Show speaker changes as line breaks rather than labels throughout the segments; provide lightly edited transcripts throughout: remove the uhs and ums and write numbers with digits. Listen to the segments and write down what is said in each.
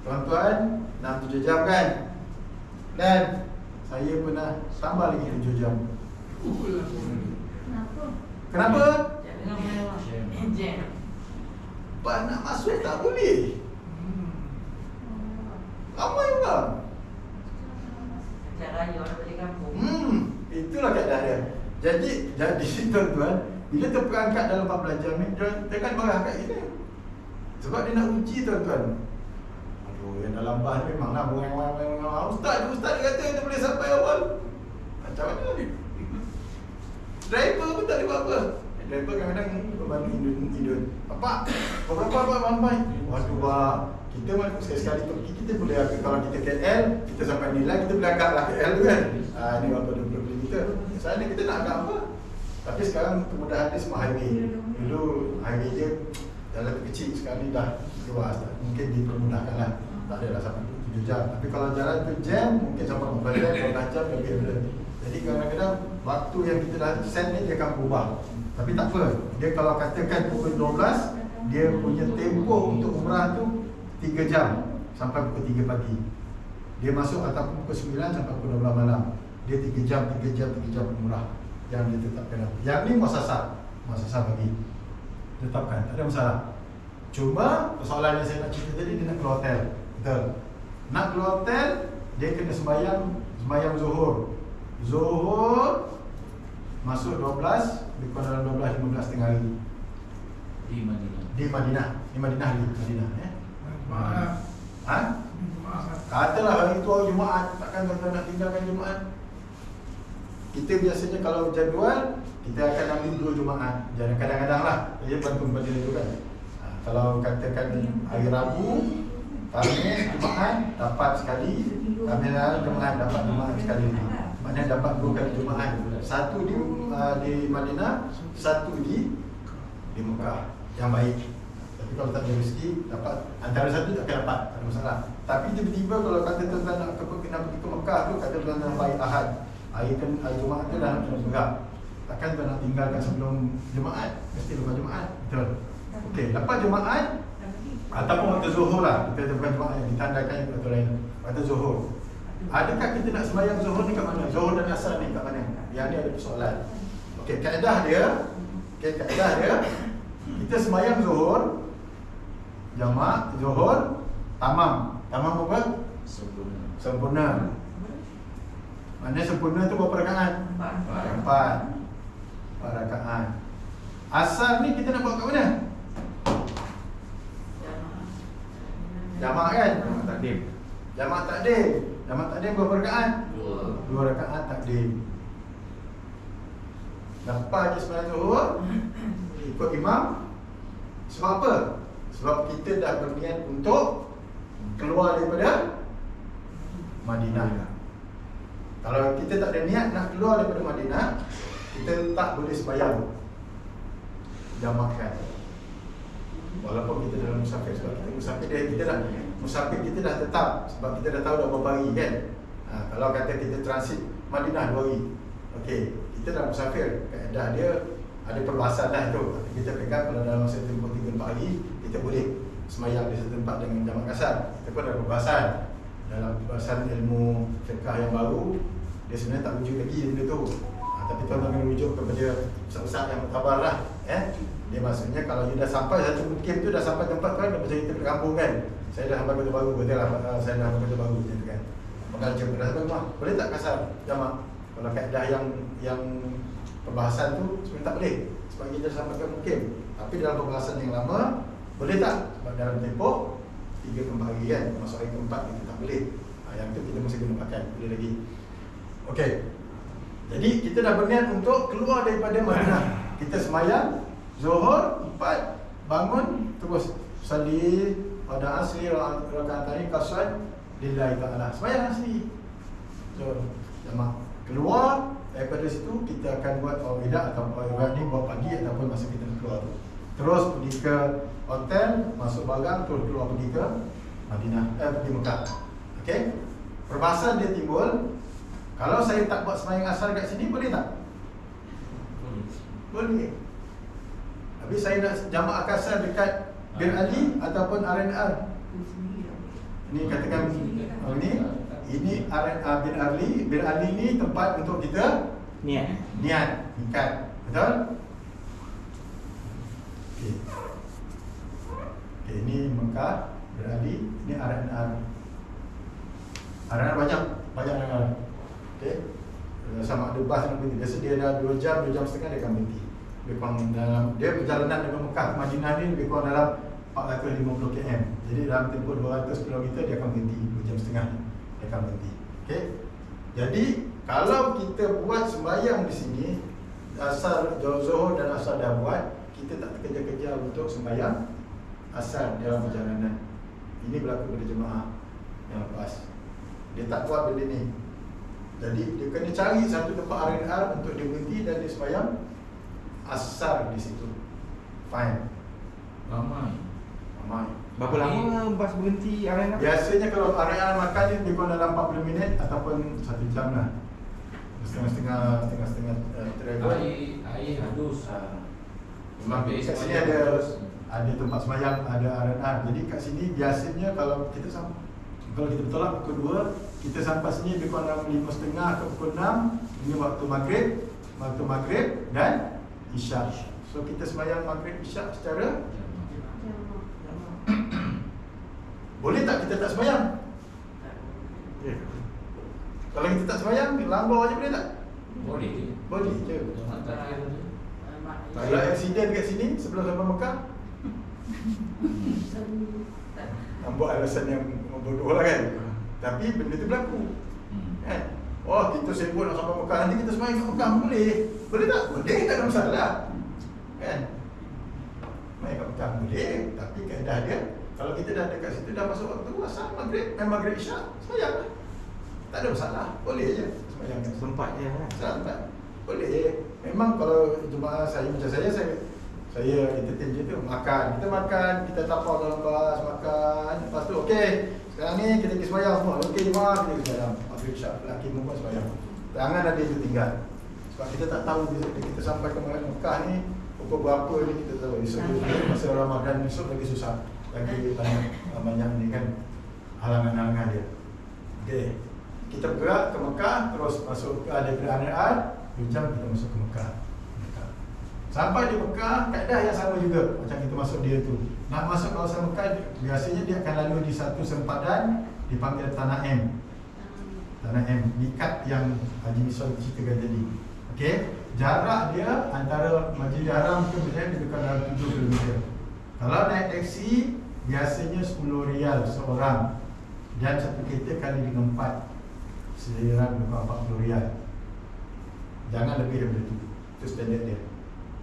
Tuan-tuan 6-7 jam kan? Dan saya pernah tambah lagi 7 jam.
Kenapa?
Kenapa?
Jangan mewah. Jam.
Pak nak masuk tak boleh. Ramai orang.
Acara raya orang balik kampung.
Itulah keadaan dia. Jadi tuan-tuan, bila terperangkap dalam 14 jam ni, dia kan marah kat kita. Sebab dia nak uji tuan-tuan. Aduh, yang dalam bas ni memanglah Ustaz dia kata dia boleh sampai awal. Macam mana ni? Driver pun tak boleh buat apa. Driver kadang-kadang berbantu Indon. Bapak, berapa baik? Waduh, Pak. Kita mahu sekali-sekali pergi, kita boleh agak, kalau kita KL, kita sampai nilai, kita boleh agaklah KL tu kan. Ini berapa 20 km. Misalnya kita nak agak apa? Tapi sekarang kemudahan dia semua highway. Dulu highway dia jalan kecil, sekarang ni dah luas. Mungkin dipermudahkan lah. Tak adalah sampai 7 jam. Tapi kalau jalan tu jam, mungkin sampai 14 jam, 14 jam lebih daripada. Jadi kadang-kadang waktu yang kita dah set ni dia akan berubah. Tapi tak apa. Dia kalau katakan pukul 12, dia punya tempoh untuk umrah tu 3 jam sampai pukul 3 pagi. Dia masuk ataupun pukul 9 sampai pukul 12 malam. Dia 3 jam umrah yang dia tetapkan. Yang ni muasasah bagi tetapkan, tak ada masalah. Cuma persoalan yang saya nak cerita tadi, dia nak keluar hotel. Betul. Nak keluar hotel, dia kena sembahyang Zuhur. Zuhur masuk 12, lebih kurang dalam 12-15 tengah hari. Di Madinah ya. Ha? Katalah hari tu hari Jumaat, takkan tuan-tuan nak tinggalkan Jumaat. Kita biasanya kalau jadual, kita akan ambil 2 Jumaat. Jangan kadang-kadang lah, dia bantu itu kan. Kalau katakan hari Rabu, Khamis, Jumaat dapat sekali. Khamis, Jumaat dapat Jumaat sekali. Maknanya dapat 2 kali Jumaat. Satu di Madinah, satu di Mekah. Yang baik. Tapi kalau tak ada rezeki, dapat antara satu tak akan dapat, tak ada masalah. Tapi tiba-tiba kalau kata tuan-tuan nak pergi ke Mekah tu, kata tuan-tuan baik Ahad, hari Jumaat tu dah nak bergerak. Takkan tuan nak tinggalkan sebelum Jumaat, mesti lepas Jumaat. Betul. Okey, lepas Jumaat ataupun waktu Zuhur lah. Kita bukan Jumaat yang ditandakan waktu lain. Waktu Zuhur. Adakah kita nak sembahyang Zuhur ni kat mana? Zuhur dan Asar ni kat mana? Yang ni ada persoalan. Okey, kaedah dia, kita sembahyang Zuhur, jamak Zuhur, tamam apa? Sempurna. Maknanya sempurna tu berapa rakaat? 4 rakaat. Asar ni kita nak buat kat mana? Jamak kan? Jamak takdim berapa rakaat? 2 rakaat takdim. Lepas je sembahyang Zuhur, ikut imam. Sebab apa? Sebab kita dah berniat untuk keluar daripada Madinah. Kalau kita tak ada niat nak keluar daripada Madinah, kita tak boleh sembahyang jamakkan. Walaupun kita dalam musafir, sebab musafir kita dah tetap, sebab kita dah tahu dah berapa hari kan. Kalau kata kita transit Madinah 2 hari, okey, kita dah musafir, kaedah dia ada perbahasan dah tu. Kita pegang kalau dalam masa tempoh 3-4 hari, kita boleh sembahyang di satu tempat dengan jamak kasar. Kita pun ada perbahasan. Dalam perbahasan ilmu fiqh yang baru, dia sebenarnya tak rujuk lagi benda tu. Tapi tuan-tuan kena rujuk kepada ustaz-ustaz yang berkhabar lah. Dia maksudnya kalau you dah sampai satu mukim tu, dah sampai tempat kan, dah macam kita pergi kampung kan. Saya dah sampai Kota Baru, betul lah, saya dah sampai Kota Baru macam tu kan. Bakal jumpa dah sampai rumah, boleh tak kasar jamak? Kalau kaedah yang perbahasan tu sebenarnya tak boleh, sebab kita dah sampai ke mukim. Tapi dalam perbahasan yang lama, boleh tak? Sebab dalam tempoh 3-4 hari kan, masuk hari ke-4 kita tak boleh. Yang tu kita mesti kena pakai, boleh lagi. Okey. Jadi kita dah berniat untuk keluar daripada Madinah. Kita sembahyang Zuhur 4, bangun terus salli pada asri rakaat qasad lillahi ta'ala. Sembahyang asri. So, jamak keluar daripada situ, kita akan buat tawidah atau tawidah ni buat pagi ataupun masa kita keluar tu. Terus pergi ke hotel, masuk barang, terus keluar pergi ke Madinah, pergi Mekah. Okey? Perbahasan dia timbul, kalau saya tak buat sembahyang asar kat sini, boleh tak? Boleh. Habis saya nak jamak asar dekat Bir Ali ataupun R&R. Ini katakan ini bin Ali ni tempat untuk kita niat ikat, betul? Okey. Okey, ini Mekah, bin Ali, ini R&R. R&R banyak R&R. Okey. Sama ada bas nak berhenti. Biasa dia dah 2 jam setengah dia akan berhenti. Lebih kurang dalam dia perjalanan dari Mekah ke Madinah ni lebih kurang dalam 450 km. Jadi dalam tempoh 200 km dia akan berhenti 2 jam setengah dia akan berhenti. Okey. Jadi kalau kita buat sembahyang di sini, asar Zuhur dan asar dah buat, kita tak terkejar-kejar untuk sembahyang asar dalam perjalanan. Ini berlaku pada jemaah yang lepas. Dia tak buat benda ni. Jadi dia kena cari satu tempat R&R untuk dia berhenti dan dia sembahyang asar di situ. Fine.
Ramai.
Berapa lama bas berhenti R&R?
Biasanya kalau R&R makan dia lebih kurang dalam 40 minit ataupun 1 jam lah. Setengah travel.
Air hadus.
Memang kat sini ada tempat sembahyang, ada R&R. Jadi kat sini biasanya kalau kita bertolak pukul 2, kita sampai sini lebih kurang dalam 5.30 ke pukul 6. Ini waktu maghrib dan isyak. So kita sembahyang maghrib isyak secara boleh tak kita tak sembahyang? Kalau kita tak sembahyang, lambat aja boleh tak? Boleh je. Kalau accident kat sini sebelum sampai Mekah, buat alasan yang bodoh lah kan. Tapi benda tu berlaku kan? Oh, kita sibuk nak sampai Mekah, nanti kita sembahyang kat Mekah, boleh? Boleh tak? Boleh, tak ada masalah kan? Sembahyang kat Mekah boleh, tapi kaedah dia kalau kita dah dekat situ, dah masuk waktu asar, maghrib isyak, sembahyang lah. Tak ada masalah, boleh je sembahyang kat
Sempat je kan?
Sempat. Boleh. Memang kalau jemaah saya macam saya entertain je tu, makan. Kita tapau dalam bas, makan. Lepas tu okey, sekarang ni kita pergi sembahyang semua. Okey jemaah, kita pergi sembahyang. Maghrib isyak, lelaki perempuan sembahyang. Jangan ada yang tertinggal. Sebab kita tak tahu bila kita sampai ke Mekah ni pukul berapa ni kita tahu. Esok masa Ramadan esok lagi susah. Lagi banyak ni kan halangan-halangan dia. Okey. Kita bergerak ke Mekah, terus masuk ke ada R&R, 2 jam kita masuk ke Mekah. Sampai di Mekah, kaedah yang sama juga macam kita masuk dia tu. Nak masuk kawasan Mekah, biasanya dia akan lalu di satu sempadan dipanggil Tanah M. Tanah M, mikat yang Haji Miswar ceritakan tadi. Okey, jarak dia antara Masjidil Haram ke Madinah lebih kurang dalam 7 km. Kalau naik taksi, biasanya 10 riyal seorang. Dan satu kereta kali dengan 4, sejarah lebih kurang 40 riyal. Jangan lebih daripada itu. Itu standard dia.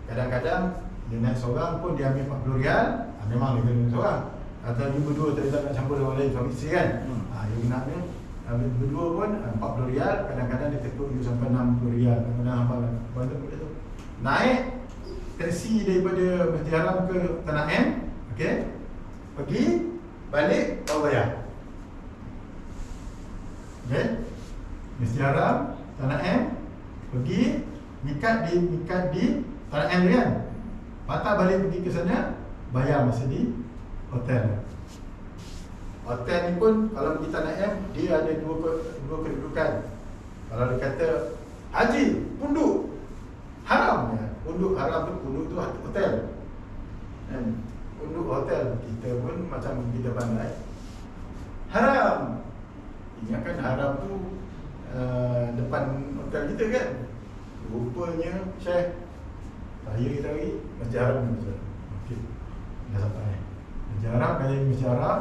Kadang-kadang dia naik seorang pun dia ambil 40 riyal, memang dia kena seorang. Atau dia berdua tak nak campur dengan orang lain, suami isteri kan. Dia kena ambil berdua pun 40 riyal, kadang-kadang dia tekuk you sampai 60 riyal. Kadang-kadang hafal bantu benda tu. Naik taksi daripada Masjid Haram ke Tanah M, okey. Pergi, balik, baru bayar. Okey. Masjid Haram, Tanah M, pergi mikat di Tanah M kan. Patah balik pergi ke sana, bayar masa di hotel. Hotel ni pun kalau pergi Tanah M, dia ada dua kedudukan. Kalau dia kata haji, punduk haram ya. Punduk haram tu, punduk tu hotel. Dan punduk hotel kita pun macam kita pandai. Haram. Ingatkan haram tu depan hotel kita kan. Rupanya Syekh, saya kita lagi Masjid Haram ni. Okey, dah sampai Masjid Haram. Kali Masjid Haram,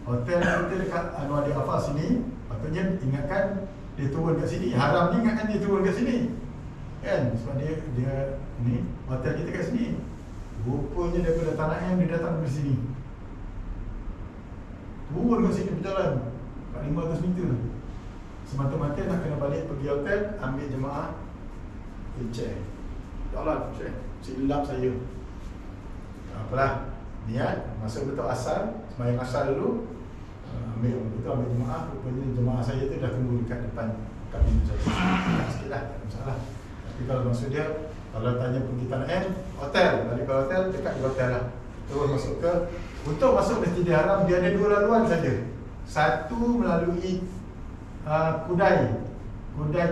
hotel kita dekat Anwar di Afas sini. Patutnya ingatkan dia turun kat sini. Haram ni ingatkan dia turun kat sini kan, sebab dia ni hotel kita kat sini. Rupanya daripada Tanah M dia datang ke sini, turun kat sini berjalan 500 meter. Semata-mata nak kena balik pergi hotel, ambil jemaah wheelchair. Ya Allah, silap saya. Apalah, niat masa betul asar, sembahyang asar dulu, ambil jemaah. Rupanya jemaah saya tu dah tunggu dekat depan kat pintu saya. Tak sikit lah, tak ada masalah. Tapi kalau maksud dia, kalau tanya pergi Tanah M, hotel, balik ke hotel, dekat di hotel lah. Terus masuk ke, untuk masuk Masjidil Haram dia ada 2 laluan saja. Satu melalui Kudai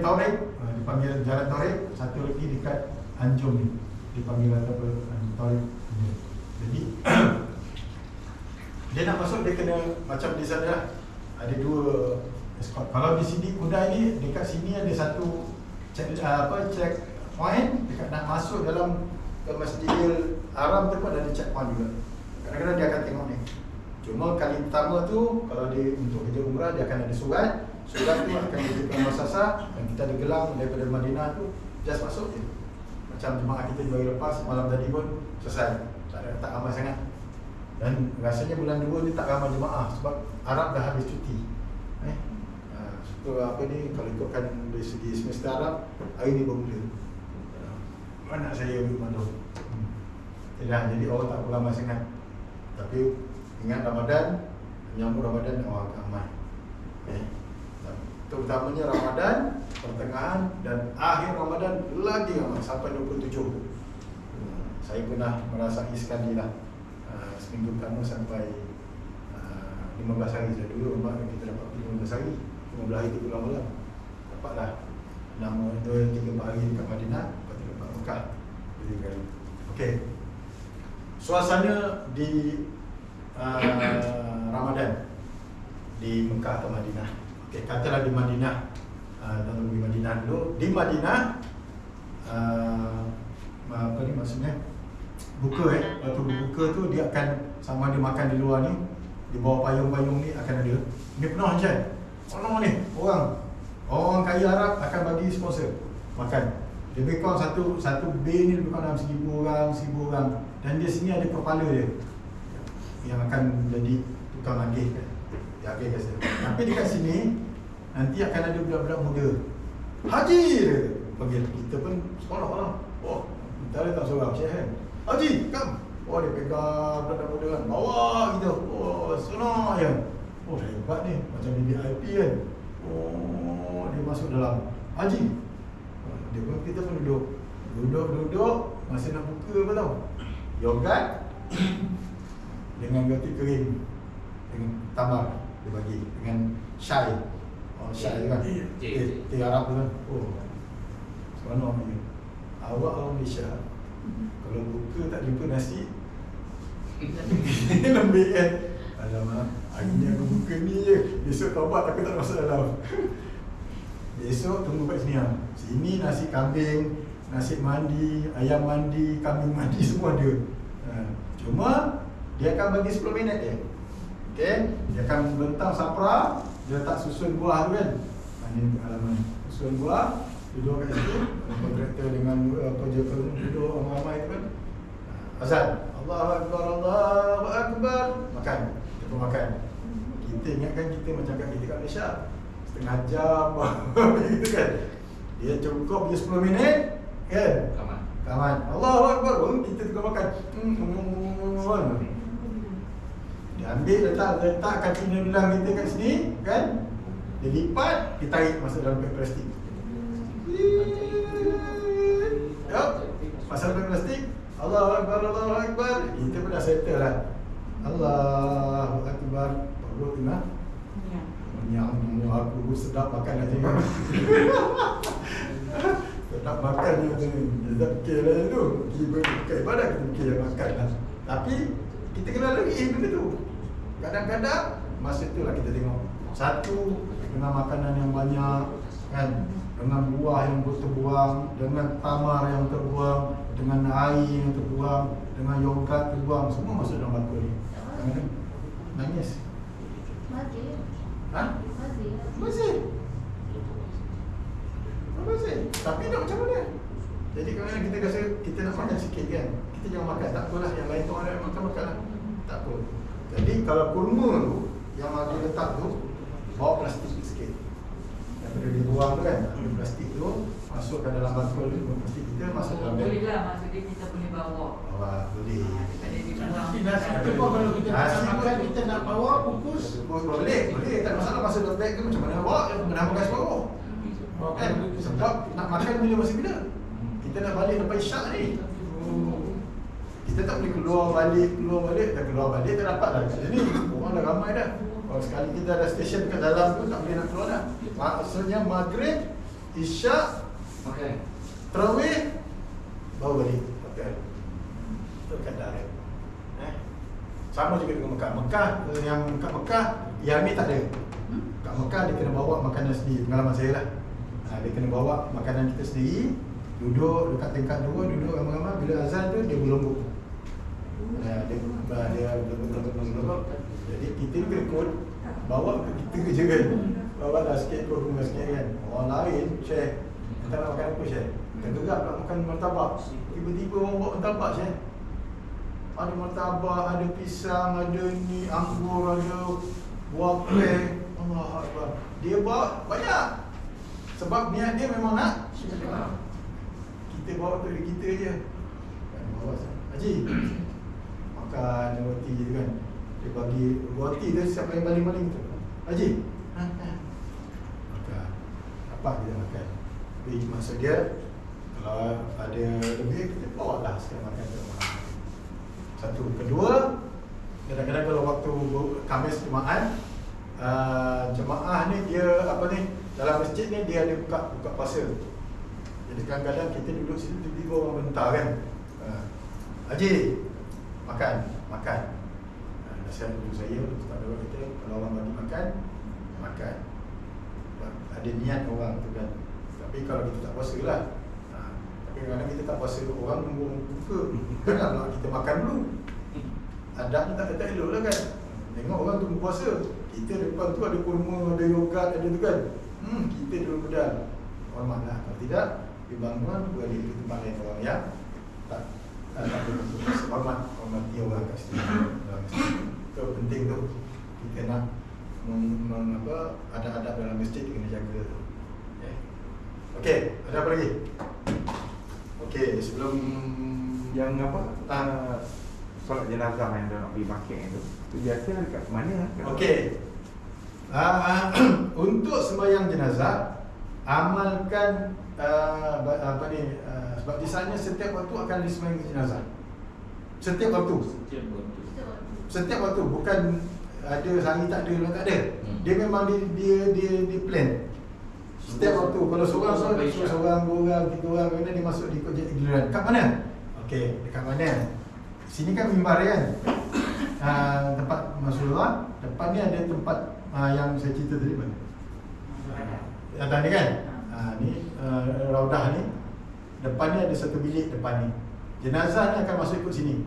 Taurik, dipanggil Jalan Taurik. Satu lagi dekat Anjung ni, dipanggil apa, Taurik. Jadi dia nak masuk, dia kena macam di sana lah. Ada 2 escort. Kalau di sini Kudai ni, dekat sini ada satu check point. Dekat nak masuk dalam ke Masjidil Haram tu pun ada checkpoint juga. Kadang-kadang dia akan tengok ni. Cuma kali pertama tu, kalau dia untuk kerja umrah, dia akan ada surat. Surat tu akan diberikan muasasah dan kita digelang daripada Madinah tu, just masuk je. Macam jemaah kita bagi lepas malam tadi pun selesai. Tak ramai sangat. Dan rasanya bulan 2 ni tak ramai jemaah sebab Arab dah habis cuti. So apa ni, kalau ikutkan dari segi semester Arab, hari ni bermula. Anak saya ambil mandor. Jadi orang tak ramai sangat. Tapi ingat Ramadan, menyambut Ramadan orang akan ramai. Terutamanya Ramadan, pertengahan dan akhir Ramadan lagi ramai sampai 27. Saya pernah merasai sekali lah, seminggu pertama sampai 15 hari. Saya dulu rumah kita dapat 15 hari, 15 hari 3 malam. Dapatlah 3-4 hari dekat Madinah, lepas tu dapat Mekah 3 kali. Okey. Suasana di Ramadan di Mekah atau Madinah. Okey, katalah di Madinah. Dan di Madinah dulu. Di Madinah apa ni maksudnya? Buka waktu buka tu dia akan sama ada makan di luar ni, di bawah payung-payung ni akan ada. Ni penuh je. Orang ni, orang kaya Arab akan bagi sponsor makan. Lebih kurang satu bay ni lebih kurang dalam 1,000 orang. Dan di sini ada kepala dia yang akan jadi tukang agih kan. Dia agih kat sini. Tapi dekat sini nanti akan ada budak-budak muda. Haji dia panggil. Kita pun sekolah orang. Oh, kita ada tak seorang Syekh kan. Haji, come. Oh, dia pegang budak-budak muda kan. Bawa kita. Oh, senang je. Oh, hebat ni. Macam VIP kan. Oh, dia masuk dalam. Haji. Dia pun, kita pun duduk. Masa nak buka apa tau? Yogurt dengan roti kering dengan tambah dia bagi dengan syai. Oh, syai kan. Teh Arab tu kan. Oh. Seronok ni. Awak orang Malaysia kalau buka tak jumpa nasi lembik kan. Alamak, hari ni aku buka ni je. Besok taubat aku tak masuk dalam. Besok tunggu kat sini lah. Sini nasi kambing, nasi mandi, ayam mandi, kambing mandi semua ada. Cuma dia akan bagi 10 minit je. Okey, dia akan bentang sapra, dia letak susun buah tu kan. Ini pengalaman. Susun buah, duduk kat situ, kontraktor dengan pejabat duduk ramai-ramai tu kan. Azan, Allahu Akbar, Allahu Akbar. Makan, kita pun makan. Kita ingatkan kita macam kat kita kat Malaysia, setengah jam gitu kan. Dia cukup je 10 minit kan. Kaman. Allahu Akbar. Kita tengah makan. Dia ambil letak kaki bilang kita kat sini kan. Dia lipat, dia tarik masuk dalam beg plastik. Yup, masuk dalam beg plastik. Allahu Akbar, Allahu Akbar. Kita pun dah settle lah. Allahu Akbar. Perut tengah yang aku sedap makan aja. Sedap makan je macam ni. Dia tak fikir lah tu. Kita ibadat kita fikir makan lah. Tapi kita kena lagi benda tu. Kadang-kadang masa tu lah kita tengok. Satu, dengan makanan yang banyak kan, dengan buah yang terbuang, dengan tamar yang terbuang, dengan air yang terbuang, dengan yogurt terbuang, semua masuk dalam bakul ni. Nangis.
Masih.
Ha? Masih. Tapi nak macam mana? Jadi kalau kita rasa kita nak makan sikit kan, kita jangan makan. Tak apalah, yang lain tu orang makan lah. Tak apa. Jadi kalau kurma tu yang ada letak tu, bawa plastik sikit. Daripada dibuang tu kan, ambil plastik tu, masukkan dalam bakul tu, plastik kita masuk dalam beg.
Boleh lah, maksudnya kita boleh bawa.
Boleh.
Daripada dibuang.
Tapi kalau kita nak makan, kita nak bawa bungkus.
Boleh. Tak ada masalah masuk dalam beg tu macam mana bawa, kena makan separuh. Kan? Sebab nak makan bila masa bila? Kita nak balik lepas isyak ni. Kita tak boleh keluar balik. Dah keluar balik tak dapat dah kat sini. Orang dah ramai dah. Kalau sekali kita ada stesen kat dalam tu tak boleh nak keluar dah. Maksudnya maghrib, isyak,
Okey.
tarawih baru balik hotel. Itu kadar dia. Sama juga dengan Mekah. Mekah yang kat Mekah yang ni tak ada. Kat Mekah dia kena bawa makanan sendiri. Pengalaman saya lah. Dia kena bawa makanan kita sendiri. Duduk dekat tingkat 2, duduk ramai-ramai. Bila azan tu dia berlombok. Dia berlombok. Jadi kita ni kena ikut. Bawa kita kerja kan. Bawa dah sikit ikut rumah sikit kan. Orang lain share. Kita nak makan apa share? Tergerak nak makan martabak. Tiba-tiba orang bawa martabak share. Ada martabak, ada pisang, ada ni, anggur, ada buah pear. Allah Akbar. Dia bawa banyak. Sebab niat dia memang nak kita bawa tu kita je. Bawa Haji makan roti je kan. Dia bagi roti tu siapa yang baling-baling tu. Haji makan. Apa kita makan. Jadi maksud dia kalau ada lebih kita bawa lah sekarang makan tu. Satu. Kedua, kadang-kadang kalau waktu Khamis Jumaat, jemaah ni dia apa ni, dalam masjid ni dia ada buka puasa. Jadi kadang-kadang kita duduk situ tiba-tiba orang bentar kan. Haji makan. Nasihat dulu saya kepada orang kita, kalau orang bagi makan. Ada niat orang tu kan. Tapi kalau kita tak puasa lah. Kadang-kadang kita tak puasa, orang nunggu buka. Janganlah kita makan dulu. Adabnya tak elok lah kan. Tengok orang tunggu puasa. Kita depan tu ada kurma, ada yogurt, ada tu kan. Kita dulu pedal. Hormatlah. Kalau tidak, dibangun balik ke tempat lain orang yang tak hormati orang kat situ. Itu penting tu. Kita nak adab-adab dalam masjid kena jaga tu. Okey, ada apa lagi? Okey, sebelum
yang solat jenazah yang dia nak pergi bakit itu biasa dekat mana?
Okey. Untuk sembahyang jenazah amalkan sebab di sana setiap waktu akan disembahyang jenazah. Setiap waktu, bukan ada hari tak ada. Dia memang dia plan. Setiap waktu, kalau seorang, 2 orang, 3 orang, kena dia masuk di ikut giliran. Kat mana? Okey, dekat mana? Sini kan mimbar kan? Tempat Rasulullah. Depan ni ada tempat yang saya cerita tadi mana? Atas ni kan? Ni Raudah ni. Depan ni ada satu bilik depan ni. Jenazah ni akan masuk ikut sini.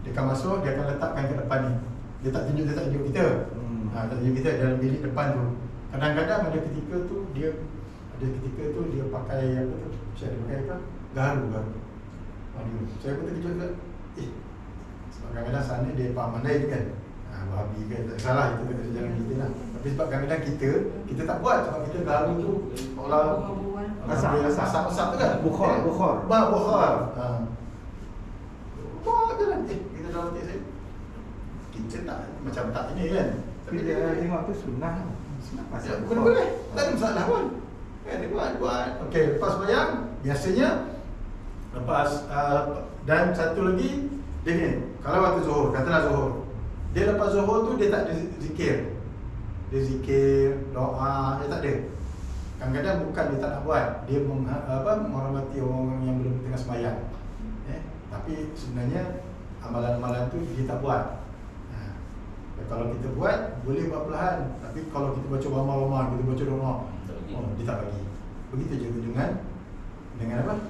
Dia akan masuk, dia akan letakkan ke depan ni. Dia tak tunjuk kita. Tak tunjuk kita dalam bilik depan tu. Kadang-kadang ada ketika tu dia pakai apa tu? Saya pakai apa? Garu. Saya pun terkejut juga. Sebab kadang-kadang sana dia Pak Mandai kan. Wahabi kan, tak salah itu tak jalan kita lah. Tapi sebab kadang-kadang kita tak buat. Sebab kita garu tu asap tu kan. Bukhar. Bukhar jalan. Kita dalam hati saya, kita tak macam tak ini kan.
Tapi dia tengok tu sunnah.
Boleh. Tak ada masalah pun. Kan dia buat. Okey, lepas sembahyang biasanya lepas dan satu lagi dia ni, kalau waktu Zuhur, katalah Zuhur. Dia lepas Zuhur tu dia tak ada zikir. Dia zikir, doa, dia tak ada. Kadang-kadang bukan dia tak nak buat, dia menghormati orang yang belum tengah sembahyang. Tapi sebenarnya amalan-amalan tu dia tak buat. Kalau kita buat, boleh buat perlahan. Tapi kalau kita baca ramah-ramah, kita baca doa, dia tak bagi. Begitu juga dengan apa?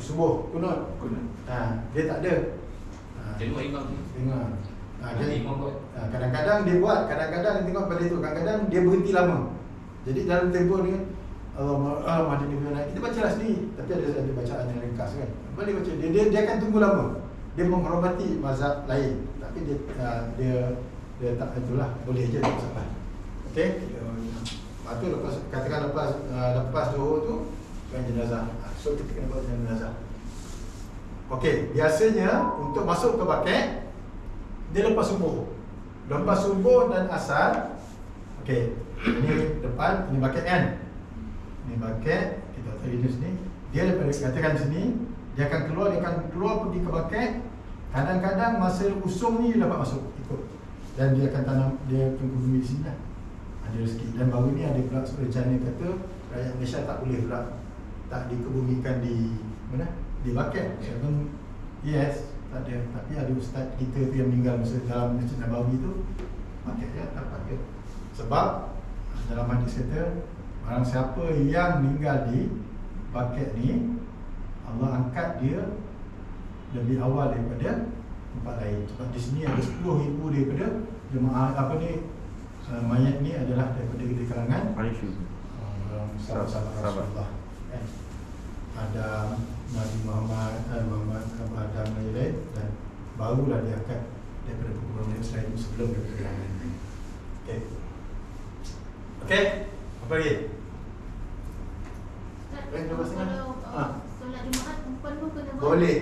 Subuh, kunut. Dia tak ada.
Tengok imam tu.
Kadang-kadang dia buat, kadang-kadang tengok pada itu, kadang-kadang dia berhenti lama. Jadi dalam tempoh ni kita bacalah sendiri, tapi ada bacaan yang ringkas kan. Boleh baca. Dia akan tunggu lama. Dia menghormati mazhab lain. Tapi dia tak, itulah, boleh je, tak masalah. Okey. Lepas tu lepas Zuhur tu dengan jenazah. So kita kena buat jenazah. Okey, biasanya untuk masuk ke bakit dia lepas subuh. Lepas subuh dan asar. Okey, ini depan, ini bakit kan? Ini bakit, kita tahu di sini. Dia daripada katakan sini, dia akan keluar pergi ke bakit. Kadang-kadang masa usung ni dia dapat masuk ikut. dan dia akan tanam, dia akan bumi di sini lah. Ada rezeki. Dan baru ni ada pula rencana kata rakyat Malaysia tak boleh pula tak dikebumikan di mana? Di Baket. Yes, tak ada. Tapi ada ustaz kita tu yang meninggal masa dalam Masjid Nabawi tu, Baket je tak pakai. Sebab dalam hadis kata barang siapa yang meninggal di Baket ni, Allah angkat dia lebih awal daripada tempat lain. Sebab di sini ada 10,000 daripada jemaah mayat ni adalah daripada kalangan
Malaysia.
sahabat-sahabat Rasulullah. Ada Nabi Muhammad, Muhammad Adam lain, dan barulah dia akan daripada perkumpulan Islam sebelum dia berjalan. Okey. Okey. Apa lagi?
Kalau solat Jumaat perempuan pun kena buat.
Boleh.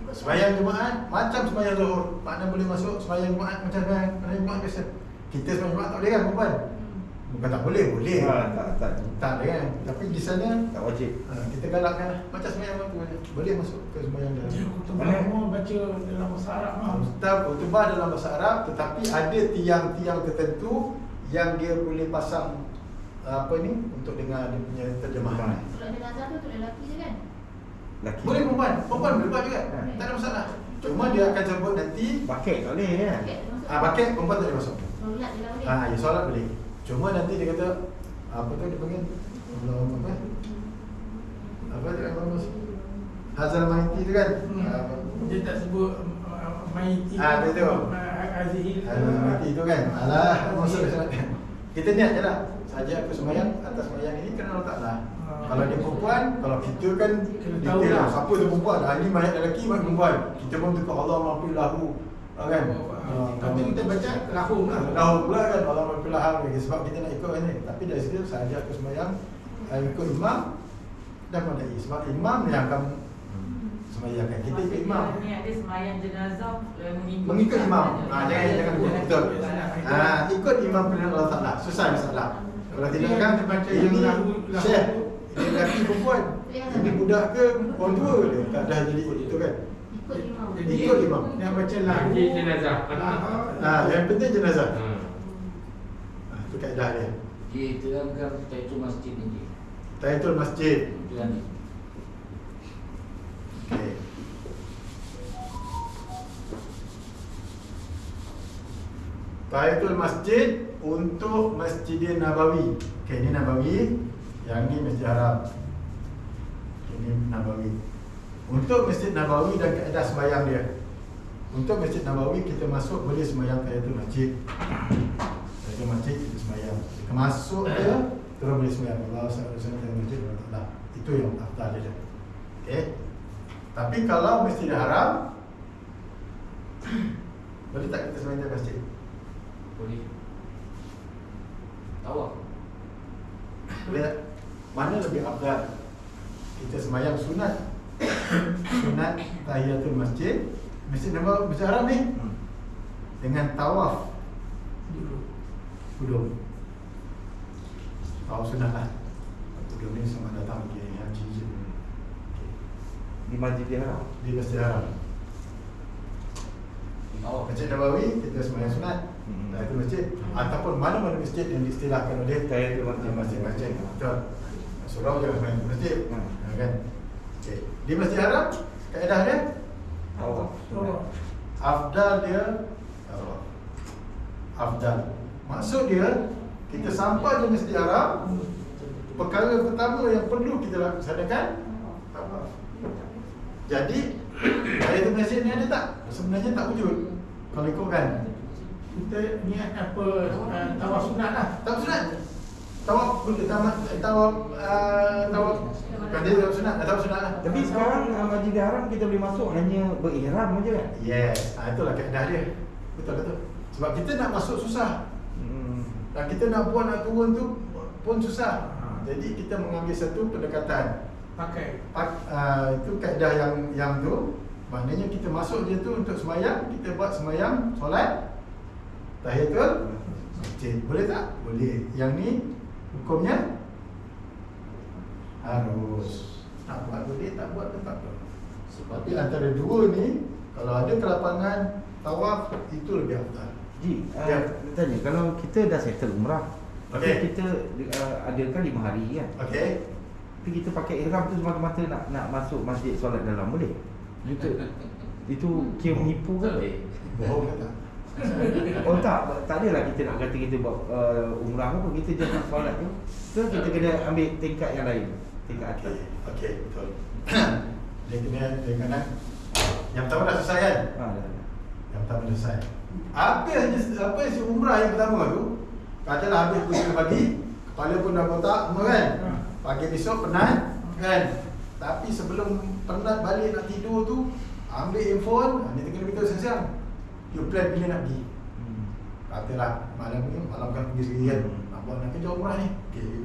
Sembahyang Jumaat macam sembahyang Zuhur. Makna boleh masuk sembahyang Jumaat macam sembahyang Jumaat biasa. Kita sembahyang Jumaat tak boleh kan perempuan? Bukan tak boleh, boleh.
Tak
Tak ada kan. Tapi di sana
tak wajib.
kita galakkan lah. Macam sembahyang waktu kan. Boleh masuk ke sembahyang dalam.
Khutbah semua baca dalam bahasa Arab mah.
Ustaz khutbah dalam bahasa Arab, tetapi ada tiang-tiang tertentu yang dia boleh pasang untuk dengar dia punya terjemahan.
Solat jenazah tu untuk lelaki je kan?
Laki.
Boleh perempuan boleh buat juga. Tak ada masalah. Cuma dia akan sebut nanti
Baket tak boleh kan?
Baket masuk.
pakai perempuan tak boleh masuk.
Solat je lah boleh.
Ya solat boleh. Cuma nanti dia kata apa tu dia panggil apa dia bagus. Hazal Maiti tu kan.
Dia tak sebut Maiti.
Dia tu.
Azihil.
Hazal Maiti tu kan. Alah masuk solat. Kita niat je lah. Saja aku sembahyang atas sembahyang ini kerana Allah Ta'ala. Kalau dia perempuan, kalau kita kan
Kena
detail
tahu
lah.
lah.
Siapa tu perempuan? Ini mayat lelaki, mayat perempuan. Kita pun tukar Allah maafin lahu kan?
Tapi kita baca lahum lah.
Lahu pula kan Allah maafin lahu. Sebab kita nak ikut ni. Tapi dari situ saja aku sembahyang ikut imam dan madai. Sebab imam yang akan sembahyang kan. Kita ikut imam.
Ni ada sembahyang jenazah
Mengikut imam. Jangan betul. Ikut imam pilihan Allah Ta'ala. Susah masalah. Kalau tidak kan dia baca ini Syekh, ini lelaki perempuan, ini budak ke orang tua dia. Tak dah jadi itu kan.
Ikut imam.
Ikut imam.
Yang baca lahu.
jenazah.
Yang penting jenazah. Itu kaedah dia.
Dia terangkan tahiyatul masjid ni.
Tahiyatul masjid.
Jalan ni.
Okey. Tahiyatul masjid untuk Masjidin Nabawi. Okey, ini Nabawi, yang ni Masjid Haram. Ini Nabawi. Untuk Masjid Nabawi dan kaedah sembahyang dia. Untuk Masjid Nabawi kita masuk boleh sembahyang tahiyatul masjid. Tahiyatul masjid kita sembahyang. Kita masuk dia terus boleh sembahyang. Allah SWT tahiyatul masjid Allah. Itu yang afdal dia. Okey. Tapi kalau Masjid Haram boleh tak kita sembahyang di masjid?
Boleh. Tawaf.
Boleh tak? Mana lebih afdal? Kita sembahyang sunat. Sunat tahiyatul masjid, Masjid Nabawi, Masjid Haram ni dengan tawaf kudum. Tawaf sunat lah. Kudum ni sama datang ke haji je.
Di Masjid Haram.
Di Masjid Haram.
Tawaf.
Masjid Nabawi kita sembahyang sunat. Tahiyatul masjid ataupun mana-mana masjid yang diistilahkan oleh
Tahiyatul masjid.
Masjid. Betul. Surau jangan sembahyang di masjid. Kan? Okey. Di Masjid Haram kaedah dia
Tawaf.
afdal dia tawaf. Afdal. Maksud dia kita sampai di Masjid Haram, perkara pertama yang perlu kita laksanakan tawaf. Jadi tahiyatul masjid ni ada tak? Sebenarnya tak wujud. Kalau ikutkan
Kita niat apa tawaf sunat lah.
tawaf sunat. Tawaf bukan dia tawaf sunat, tawaf sunat lah.
Tapi sekarang Masjid Haram kita boleh masuk hanya berihram saja kan?
Yes, itulah kaedah dia. Betul. Sebab kita nak masuk susah. Dan kita nak buat nak turun tu pun susah. Jadi kita mengambil satu pendekatan.
Pakai.
Itu kaedah yang tu. Maknanya kita masuk je tu untuk sembahyang, kita buat sembahyang solat tahiyatul masjid. Boleh tak? Boleh. Yang ni hukumnya harus. Tak buat boleh, tak buat tetap apa. Tapi antara dua ni, kalau ada kelapangan tawaf itu lebih afdal.
Ji,
Ya.
tanya, kalau kita dah settle umrah,
Okey.
tapi kita adakan 5 hari kan?
Okey.
Tapi kita pakai ihram tu semata-mata nak masuk masjid solat dalam, boleh? Itu kira menipu ke?
Bohong ke tak?
Oh tak adalah kita nak kata kita buat umrah apa, kita just nak solat tu. So kita kena ambil tingkat yang lain, tingkat atas.
Okey, betul. Dia kena yang pertama dah selesai kan?
Dah.
Yang pertama dah selesai. Apa si umrah yang pertama tu? Katalah habis pukul 3 pagi, kepala pun dah botak semua kan? Pagi besok penat kan? Tapi sebelum penat balik nak tidur tu, ambil handphone, ni tengah beritahu siang-siang. You plan bila nak pergi. Katalah malam ni, malam kan pergi sendiri kan? Nak buat nak kerja umrah ni. Okey, you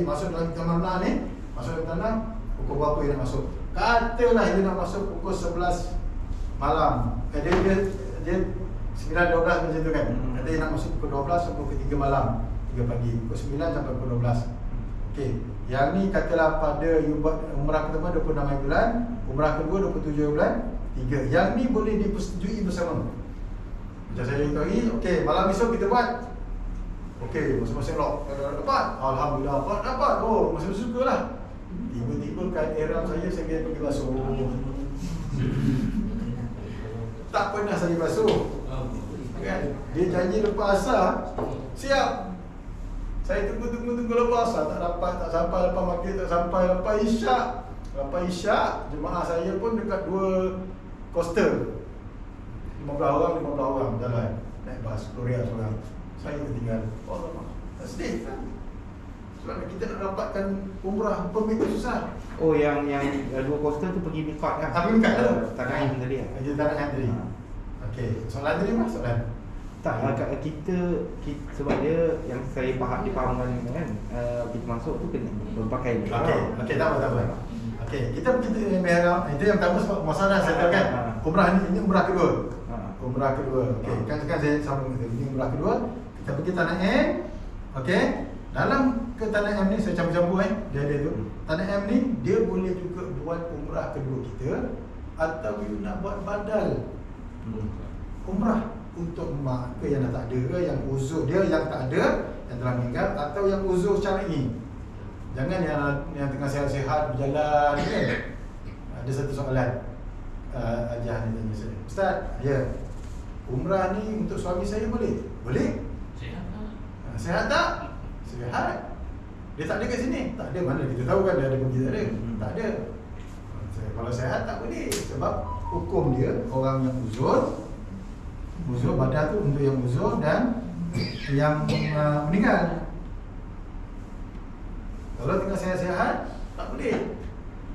masuk dalam kamar ni, masuk dalam tanah, pukul berapa you nak masuk? Katalah you nak masuk pukul 11 malam. Dia 9.12 macam tu kan. Kata you nak masuk pukul 12 sampai pukul 3 malam, 3 pagi, pukul 9 sampai pukul 12. Okey, yang ni katalah pada you buat umrah pertama 26 bulan, umrah kedua 27 bulan 3. Yang ni boleh dipersetujui bersama. Macam saya beritahu, okey, malam esok kita buat. Okey, masing-masing lock dapat. Alhamdulillah dapat. Oh, masing-masing sukalah. Tiba-tiba kain ihram saya kena pergi basuh. Tak pernah saya basuh. Kan? Dia janji lepas asar, siap. Saya tunggu lepas asar, tak dapat, tak sampai lepas maghrib, tak sampai lepas isyak. Lepas isyak, jemaah saya pun dekat 2 coaster. 15 orang jalan. Naik bas, Korea seorang. Saya tertinggal. Oh, tak sedih kan? Sebab kita nak dapatkan umrah permit tu susah.
Oh yang 2 coaster tu pergi miqat kan?
Pergi miqat tu.
Tanah tadi kan?
Kerja tanah tadi. Okey, soalan tadi mas soalan.
Tak, kita sebab dia yang saya dipahamkan kan, kita masuk tu kena berpakaian ihram.
Okey, tak apa. Okey, kita ihram itu yang pertama sebab masalah saya tahu kan. Umrah ni umrah kedua. Umrah kedua. Okey, kan saya sambung itu. Ini umrah kedua. Kita pergi Tanah M. Okey. Dalam ke Tanah M ni saya campur-campur dia ada tu. Tanah M ni dia boleh juga buat umrah kedua kita atau you nak buat badal umrah untuk mak ke yang dah tak ada ke, yang uzur dia yang tak ada, yang telah meninggal, atau yang uzur syar'i. Jangan yang tengah sihat-sihat berjalan kan. Ada satu soalan Ajah ni tanya saya, Ustaz, ya, umrah ni untuk suami saya boleh? Boleh? Sihat tak? Sihat. Dia tak ada kat sini? Tak ada, mana kita tahu kan dia ada pergi, tak ada? Tak ada. Kalau sihat tak boleh. Sebab hukum dia, orang yang uzur badan tu untuk yang uzur dan yang meninggal. Kalau tengah sihat-sihat, tak boleh.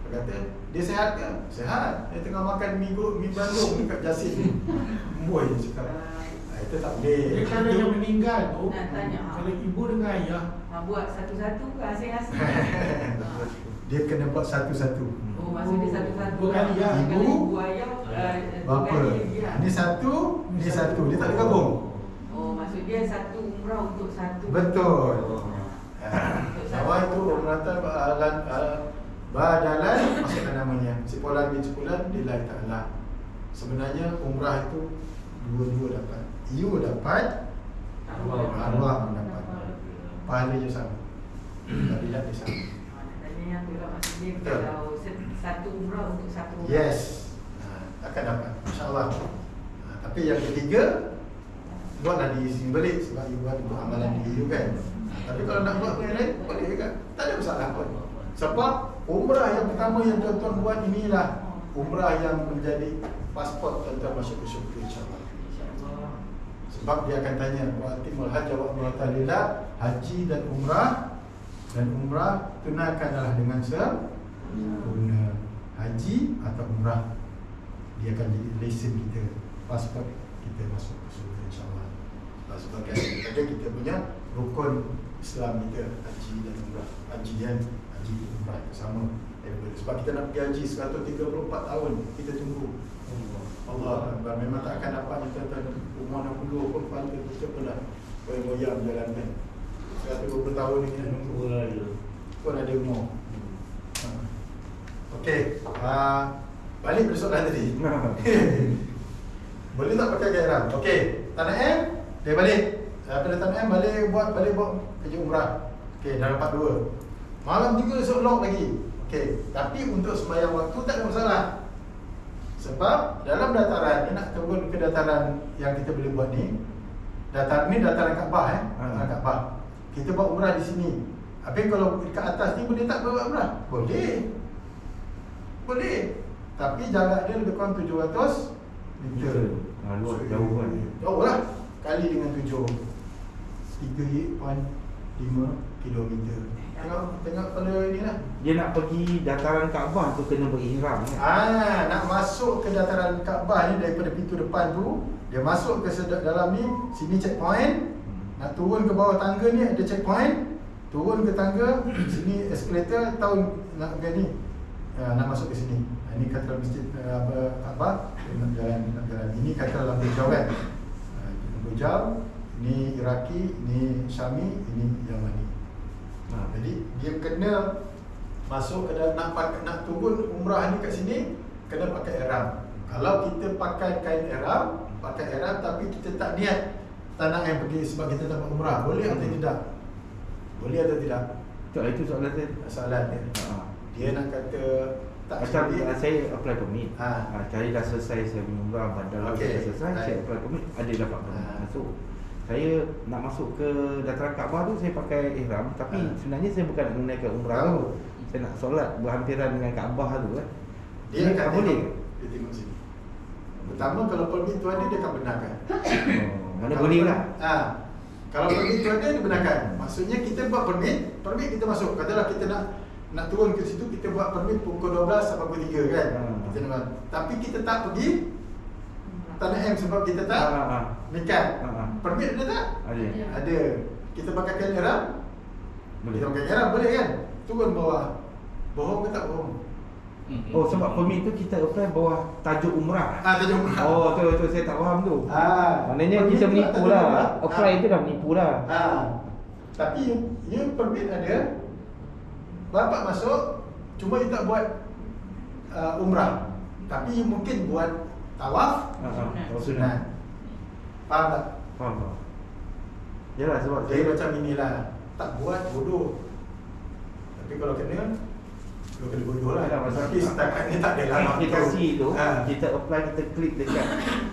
Dia kata, dia sihat ke? Sihat. Dia tengah makan mi bandung dekat Jasin. Mboi dia cakap. Itu tak boleh.
Kalau yang meninggal tu,
Nak tanya,
kalau ibu dengan ayah,
buat satu-satu ke asing-asing?
Dia kena buat satu-satu.
Oh, maksudnya satu-satu.
Dua kali ya.
Ibu ayah,
Bapa. Ni satu, ni satu. Dia tak ada gabung.
Oh, maksud dia satu umrah untuk satu.
Betul. Awal tu umratan badalan maksudnya namanya. Sepulan bin sepulan lillahi ta'ala. Sebenarnya umrah itu dua-dua dapat. You dapat, arwah mendapat. Pahalanya sama. Tapi tak sama.
Tanya yang tu lah, maksudnya
Betul.
kalau satu umrah untuk satu umrah.
Yes. Akan dapat, insya-Allah. Tapi yang ketiga, buatlah di sini balik sebab you buat untuk amalan diri you kan. Tapi kalau nak buat yang lain, boleh juga. Tak ada masalah pun. Sebab umrah yang pertama yang tuan-tuan buat inilah umrah yang menjadi pasport tuan-tuan masuk ke syurga, insya-Allah. Sebab dia akan tanya, wa'atimul hajj wa umrata lillah, haji dan umrah tunaikanlah dengan sempurna. Haji atau umrah, dia akan jadi lesen kita, pasport kita masuk ke surga, insya-Allah. Sebagai kita punya rukun Islam kita, haji dan umrah. Haji dan umrah itu sama. Sebab kita nak pergi haji 134 tahun, kita tunggu. Allah Akbar, memang tak akan dapat kita umur 60 pun pada kita pernah goyang jalankan. 120 tahun ni kita tunggu. Pun ada umur. Okey, balik pada soalan tadi. Boleh tak pakai gairah? Okey, Tanah M Dia balik. Pada Tanah M balik buat kerja umrah. Okey, dah dapat 2. Malam 3 esok lock lagi. Okey, tapi untuk sembahyang waktu tak ada masalah. Sebab dalam dataran ni nak turun ke dataran yang kita boleh buat ni. Dataran ni dataran Kaabah dataran Kaabah. Kita buat umrah di sini. Habis kalau dekat atas ni boleh tak buat umrah? Boleh. Boleh. Tapi jarak dia lebih kurang 700 meter.
Luar jauh kan.
Jauh lah. Kali dengan 7 3.5 kilometer. Tengok pada ni lah.
Dia nak pergi dataran Kaabah tu kena berihram kan?
Nak masuk ke dataran Kaabah ni daripada pintu depan tu, dia masuk ke dalam ni, sini checkpoint. Nak turun ke bawah tangga ni ada checkpoint. Turun ke tangga, sini escalator, tahu nak ke ni. Nak masuk ke sini. Ini kata masjid Kaabah, nak jalan. Ini kata dalam Bujau kan. Bujau, ini Iraki, ini Syami, ini Yamani. Jadi dia kena masuk ke dalam nak turun umrah ni kat sini kena pakai ihram. Kalau kita pakai kain ihram, tapi kita tak niat tanah yang pergi sebab kita tak buat umrah, boleh atau tidak? Boleh atau tidak?
Itu soalan saya.
Soalan dia. Dia nak kata tak
macam
sendiri.
saya apply permit. Saya dah selesai saya punya umrah, bandar
Okey.
dah selesai, saya apply permit, ada dapat permit masuk. Saya nak masuk ke dataran Kaabah tu saya pakai ihram, tapi sebenarnya saya bukan nak menunaikan umrah tu. Saya nak solat berhampiran dengan Kaabah tu kan.
Dia akan
boleh.
Dia tengok sini. Pertama kalau permit tu ada dia akan benarkan.
Mana boleh lah.
Kalau permit tu ada dia benarkan. Maksudnya kita buat permit kita masuk. Katalah kita nak turun ke situ, kita buat permit pukul 12 sampai pukul 3 kan. Kita nak, tapi kita tak pergi Tanah M sebab kita tak nikat. Permit ada tak? Ada. Kita pakai kain ihram?
Boleh.
Kita pakai ihram boleh kan? Turun bawah. Bohong ke tak bohong?
Oh, sebab permit tu kita apply bawah tajuk umrah.
Tajuk umrah.
Oh, tu saya tak faham tu. Maknanya
permit
kita
tu
menipu
tajuk
lah.
umrah.
Apply tu dah menipu lah.
Tapi you permit ada. Bapak masuk, cuma you tak buat umrah. Tapi you mungkin buat tawaf.
Sunat.
Faham tak?
Faham. Yalah sebab
Jadi macam inilah. Tak buat bodoh. Tapi kalau kena bodoh lah. Tapi setakat ni tak ada lah.
aplikasi tu kita apply, kita klik dekat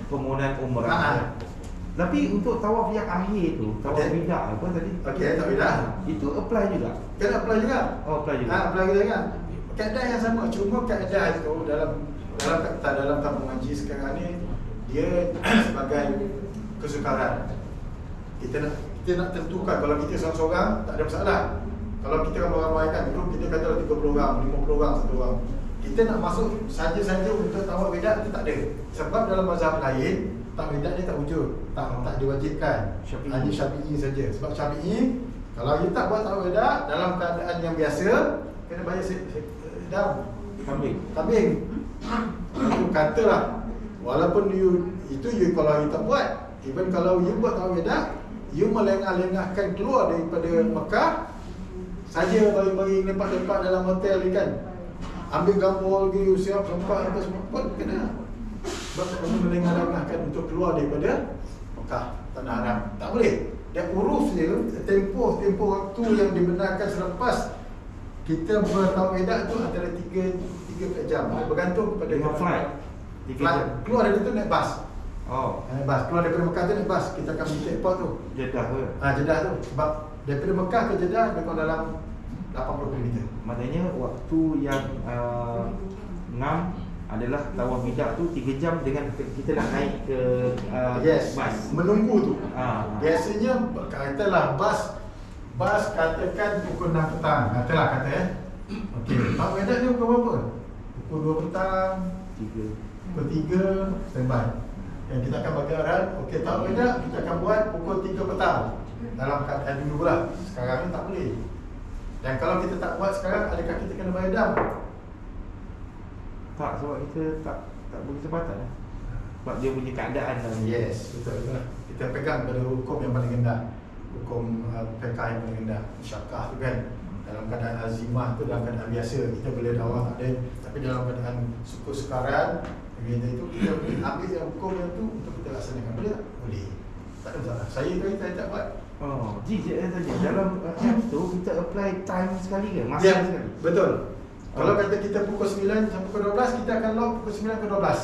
permohonan umrah. Tapi untuk tawaf yang akhir tu, tawaf wida apa tadi?
Okey, tak beda.
Itu apply juga.
Kena apply juga.
Oh, apply juga.
Apply juga. Keadaan yang sama, cuma keadaan itu dalam tabung haji sekarang ni dia sebagai kesukaran. Kita nak tentukan kalau kita seorang-seorang tak ada masalah. Kalau kita ramai-ramai kan, dulu kita kata 30 orang, 50 orang, 1 orang. Kita nak masuk saja-saja untuk tawaf wida itu tak ada. Sebab dalam mazhab lain tawaf wida ni tak wujud, tak diwajibkan. Hanya Syafi'i saja. Sebab Syafi'i kalau you tak buat tawaf wida dalam keadaan yang biasa kena bayar dam kambing. Itu katalah walaupun you kalau you tak buat, even kalau you buat tawaf wida, you melengah-lengahkan keluar daripada Mekah saja bagi lepak-lepak dalam hotel ni kan. Ambil gambar lagi, siap sempat apa semua pun kena. Sebab kamu melengah-lengahkan untuk keluar daripada Mekah, tanah haram. Tak boleh. Dan urus dia, tempoh waktu yang dibenarkan selepas kita bertawaf wida tu antara 3 jam. Bergantung kepada
flight. 3 jam.
Keluar dari tu naik bas. Naik bas. Keluar daripada Mekah tu naik bas. Kita akan pergi ke airport tu.
Jeddah tu.
Jeddah tu. Sebab daripada Mekah ke Jeddah lebih dalam 80 km.
Maknanya waktu yang ngam adalah tawaf wida tu 3 jam dengan kita nak naik ke bas.
Menunggu tu. Biasanya katalah bas katakan pukul 6 petang. Katalah okey. Tawaf wida ni pukul berapa? Pukul 2 petang, 3. Pukul 3 standby. Yang kita akan bagi arahan, okey tawaf wida kita akan buat pukul 3 petang. Dalam keadaan dulu lah. Sekarang ni tak boleh. Dan kalau kita tak buat sekarang, adakah kita kena bayar dam?
Tak, sebab kita tak berkesempatan. Sebab dia punya keadaan dalam
Yes, betul. Kita pegang pada hukum yang paling rendah. Hukum PK yang paling rendah. Syakah tu kan. Dalam keadaan azimah tu dalam keadaan biasa kita boleh dakwah ada. Tapi dalam keadaan sukaran itu kita boleh ambil yang hukum yang tu untuk kita laksanakan. Boleh tak? Boleh. Tak ada masalah. Saya tak buat.
Oh, saja dalam apps tu kita apply time sekali ke? Masa
Ya,
sekali?
betul. Kalau
Oh.
kata kita pukul 9 sampai pukul 12, kita akan log pukul 9 ke 12.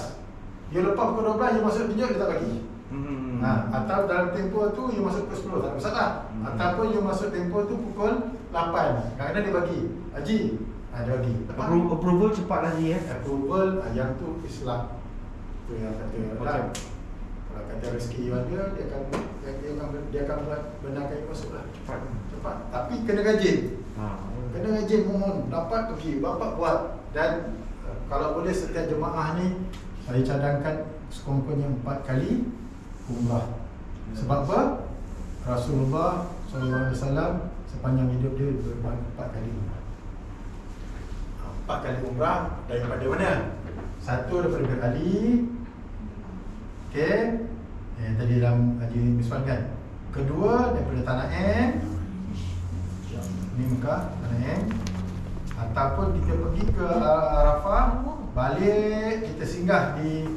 Dia lepas pukul 12, dia masuk tunjuk, dia tak bagi. Atau dalam tempoh tu, dia masuk pukul 10, tak ada masalah. Ataupun dia masuk tempoh tu pukul 8. Kadang-kadang dia bagi, Haji, dia bagi.
Approval cepat lagi ya?
Approval, yang tu Islam. Tu yang kata,
Macam?
kalau kata rezeki you ada, dia akan benarkan you masuk lah. Cepat. Tapi kena rajin. Kena rajin mohon, dapat pergi, bapak buat. Dan kalau boleh setiap jemaah ni saya cadangkan sekurang-kurangnya 4 kali umrah. Sebab apa? Rasulullah SAW sepanjang hidup dia berbuat 4 kali umrah. 4 kali umrah daripada mana? Satu daripada Bir Ali. Okey. Yang tadi dalam Haji Miswan kan. Kedua daripada Tanah M. Ini Mekah, Tanah M. Ataupun kita pergi ke Arafah, balik kita singgah di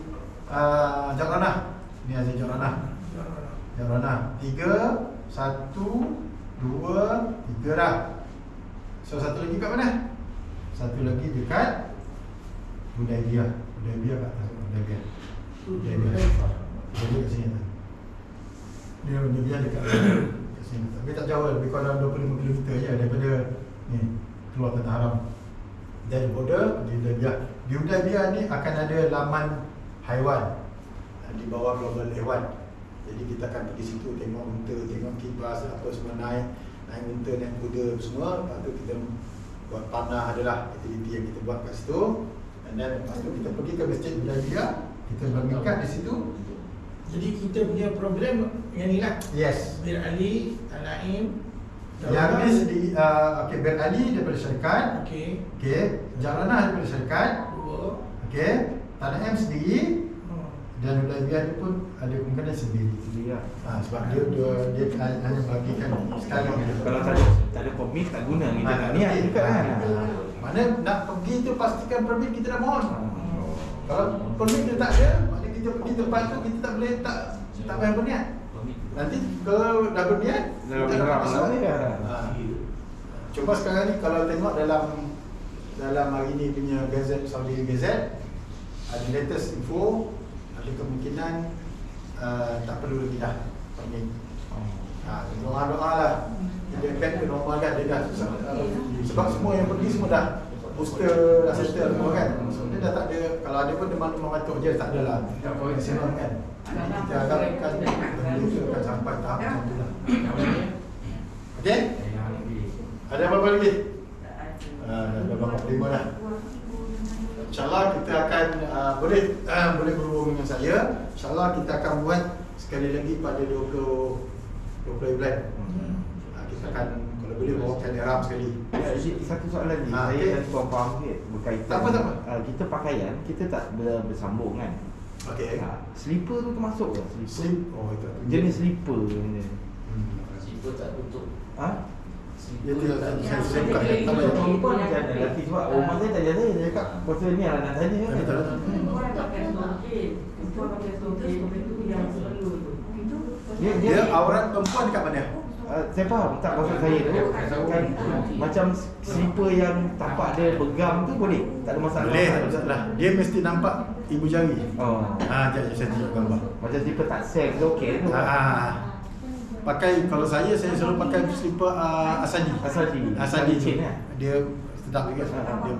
Jaranah. Ini Haji Jaranah. Jaranah 3, 1, 2, 3 dah. So satu lagi kat mana? Satu lagi dekat Hudaibiyah. Hudaibiyah kat atas. Hudaibiyah. Hudaibiyah kat sini tu. Dia Hudaibiyah dekat sini. Tapi tak jauh, lebih kurang 25 km je daripada ni keluar Tanah Haram. Dari border di Hudaibiyah. Di Hudaibiyah ni akan ada laman haiwan di bawah global hewan. Jadi kita akan pergi situ tengok unta, tengok kibas, apa semua naik unta, naik kuda semua. Lepas tu kita buat panah adalah aktiviti yang kita buat kat situ. Dan lepas tu kita pergi ke Masjid Hudaibiyah, kita bermikat di situ.
Jadi kita punya program yang ni lah.
Yes.
Bir Ali, Tanah M.
Yang ni okey, Bir Ali daripada syarikat.
Okey.
Okey, Jaranah daripada syarikat.
2.
Okey, Tanah M sendiri. Dan Hudaibiyah ni pun ada kemungkinan sendiri. Sebab dia hanya bagikan sekali.
Kalau tak ada permit tak guna kita nak niat juga kan.
Mana nak pergi tu pastikan permit kita dah mohon. Kalau permit dia tak ada, maknanya kita pergi tempat tu kita tak boleh tak payah berniat. Nanti kalau dah berniat kita dapat masuk. Cuma sekarang ni kalau tengok dalam hari ni punya Gazette Saudi Gazette, ada latest info, ada kemungkinan tak perlu lagi dah permit. Doa-doa lah. Dia back to normal kan, dia dah sebab semua yang pergi semua dah booster, dah settle semua kan. So dia dah tak ada, kalau ada pun demam batuk je, tak ada lah maksimum kan. Kita harapkan benda tu akan sampai tahap macam tu lah. Okay? Ada apa-apa lagi? Dah berapa 5 dah. InsyaAllah kita akan boleh berhubung dengan saya. InsyaAllah kita akan buat sekali lagi pada 20 bulan. Kita akan kalau boleh bawakan ihram sekali.
Satu soalan ni, saya dah kurang faham sikit berkaitan.
Tak apa.
Kita pakaian, kita tak bersambung kan?
Okey.
Slipper tu termasuk ke?
Slip. Oh itu.
Jenis slipper ni.
Slipper tak tutup.
Dia tidak saya buka tak
Betul.
banyak.
Perempuan macam ada lelaki sebab rumah saya tak ada. Dia cakap pasal ni lah nak tanya kan.
Betul.
Orang pakai stokin. Perempuan pakai stokin, itu yang perlu tu.
Dia aurat perempuan dekat mana?
Saya faham tak maksud saya tu kan, macam slipper yang tapak dia begam tu boleh? Tak ada masalah?
Boleh, tak ada masalah. Dia mesti nampak ibu jari. Jap saya tunjuk gambar.
Macam slipper tak sell tu okey tu.
Pakai, kalau saya selalu pakai slipper Asadi.
Asadi
tu.
chain kan?
Dia sedap juga. Dia